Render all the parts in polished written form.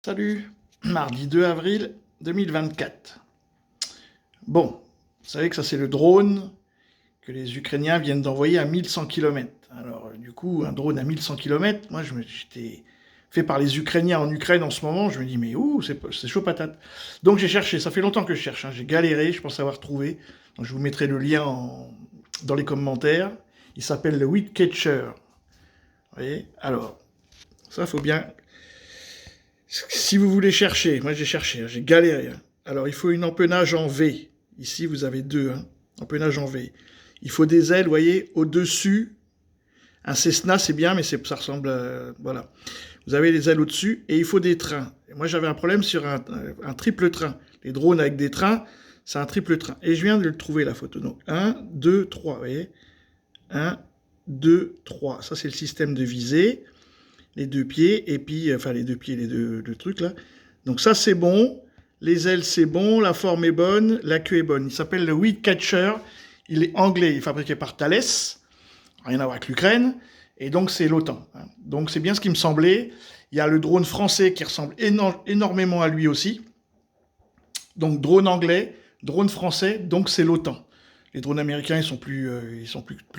Salut, mardi 2 avril 2024. Bon, vous savez que ça c'est le drone que les Ukrainiens viennent d'envoyer à 1100 km. Alors du coup, un drone à 1100 km, moi j'étais fait par les Ukrainiens en Ukraine en ce moment, je me dis mais ouh, c'est chaud patate. Donc j'ai cherché, ça fait longtemps que je cherche, hein, j'ai galéré, je pense avoir trouvé. Donc je vous mettrai le lien dans les commentaires. Il s'appelle le Weedcatcher. Vous voyez? Alors, ça faut bien. Si vous voulez chercher, moi j'ai cherché, hein, j'ai galéré. Hein. Alors il faut une empennage en V. Ici vous avez deux, hein, empennage en V. Il faut des ailes, vous voyez, au-dessus. Un Cessna c'est bien, mais ça ressemble à... Voilà. Vous avez les ailes au-dessus et il faut des trains. Et moi j'avais un problème sur un triple train. Les drones avec des trains, c'est un triple train. Et je viens de le trouver la photo. Donc 1, 2, 3, vous voyez. 1, 2, 3. Ça c'est le système de visée. Les deux pieds, et puis, enfin les deux pieds, le truc là. Donc ça c'est bon, les ailes c'est bon, la forme est bonne, la queue est bonne. Il s'appelle le Weedcatcher, il est anglais, il est fabriqué par Thales, rien à voir avec l'Ukraine, et donc c'est l'OTAN. Hein. Donc c'est bien ce qui me semblait. Il y a le drone français qui ressemble énormément à lui aussi. Donc drone anglais, drone français, donc c'est l'OTAN. Les drones américains, ils sont plus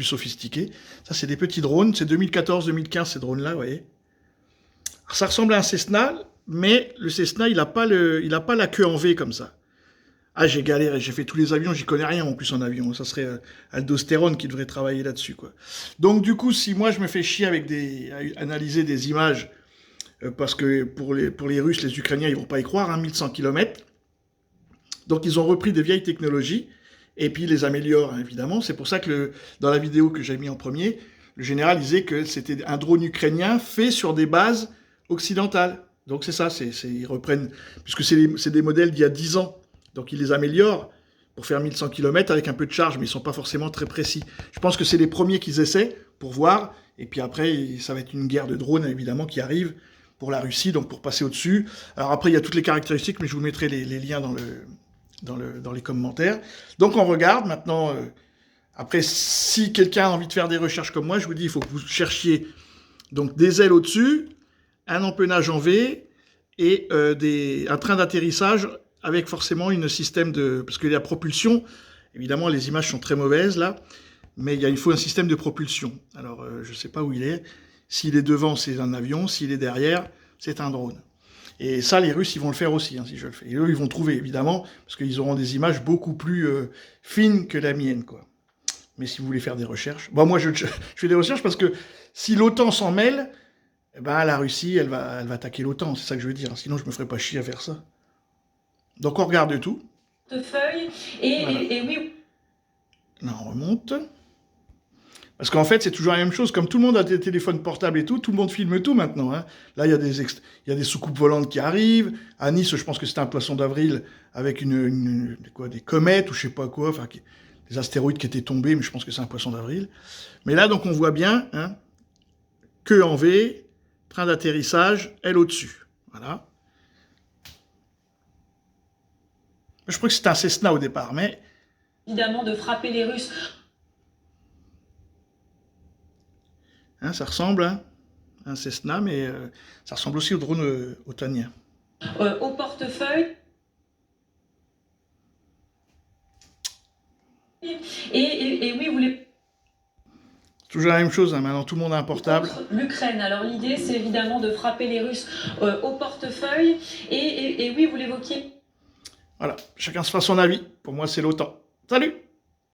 sophistiqués. Ça, c'est des petits drones. C'est 2014-2015, ces drones-là, vous voyez. Ça ressemble à un Cessna, mais le Cessna, il n'a pas la queue en V comme ça. Ah, j'ai galéré, j'ai fait tous les avions, j'y connais rien en plus en avion. Ça serait Aldostérone qui devrait travailler là-dessus, quoi. Donc du coup, si moi je me fais chier avec à analyser des images, parce que pour les Russes, les Ukrainiens, ils vont pas y croire, hein, 1100 km. Donc ils ont repris des vieilles technologies, et puis ils les améliorent, hein, évidemment. C'est pour ça que dans la vidéo que j'ai mis en premier, le général disait que c'était un drone ukrainien fait sur des bases occidentales. Donc c'est ça, ils reprennent, puisque c'est des modèles d'il y a 10 ans. Donc ils les améliorent pour faire 1100 km avec un peu de charge, mais ils ne sont pas forcément très précis. Je pense que c'est les premiers qu'ils essaient pour voir, et puis après, ça va être une guerre de drones, évidemment, qui arrive pour la Russie, donc pour passer au-dessus. Alors après, il y a toutes les caractéristiques, mais je vous mettrai les liens dans les commentaires. Donc on regarde maintenant. Après, si quelqu'un a envie de faire des recherches comme moi, je vous dis, il faut que vous cherchiez donc des ailes au-dessus, un empennage en V et un train d'atterrissage avec forcément un système de... Parce que la propulsion, évidemment, les images sont très mauvaises là, mais il faut un système de propulsion. Alors, je ne sais pas où il est. S'il est devant, c'est un avion. S'il est derrière, c'est un drone. Et ça, les Russes, ils vont le faire aussi, hein, si je le fais. Et eux, ils vont trouver, évidemment, parce qu'ils auront des images beaucoup plus fines que la mienne, quoi. Mais si vous voulez faire des recherches... Bon, moi, je fais des recherches parce que si l'OTAN s'en mêle, eh ben, la Russie, elle va attaquer l'OTAN. C'est ça que je veux dire. Sinon, je me ferais pas chier à faire ça. Donc, on regarde tout. Feuille Voilà. et oui. Là, on remonte. Parce qu'en fait, c'est toujours la même chose. Comme tout le monde a des téléphones portables et tout le monde filme tout maintenant. Hein. Là, il y a des soucoupes volantes qui arrivent. À Nice, je pense que c'était un poisson d'avril avec des comètes ou je sais pas quoi. Enfin, des astéroïdes qui étaient tombés, mais je pense que c'est un poisson d'avril. Mais là, donc, on voit bien, hein, queue en V, train d'atterrissage, aile au-dessus. Voilà. Je crois que c'était un Cessna au départ, mais... Évidemment, de frapper les Russes. Hein, ça ressemble à un Cessna, mais ça ressemble aussi au drone otanien. Au portefeuille. Et oui, vous les... Toujours la même chose, hein, maintenant tout le monde a un portable. L'Ukraine, alors l'idée c'est évidemment de frapper les Russes au portefeuille, et oui, vous l'évoquiez. Voilà, chacun se fera son avis. Pour moi, c'est l'OTAN. Salut!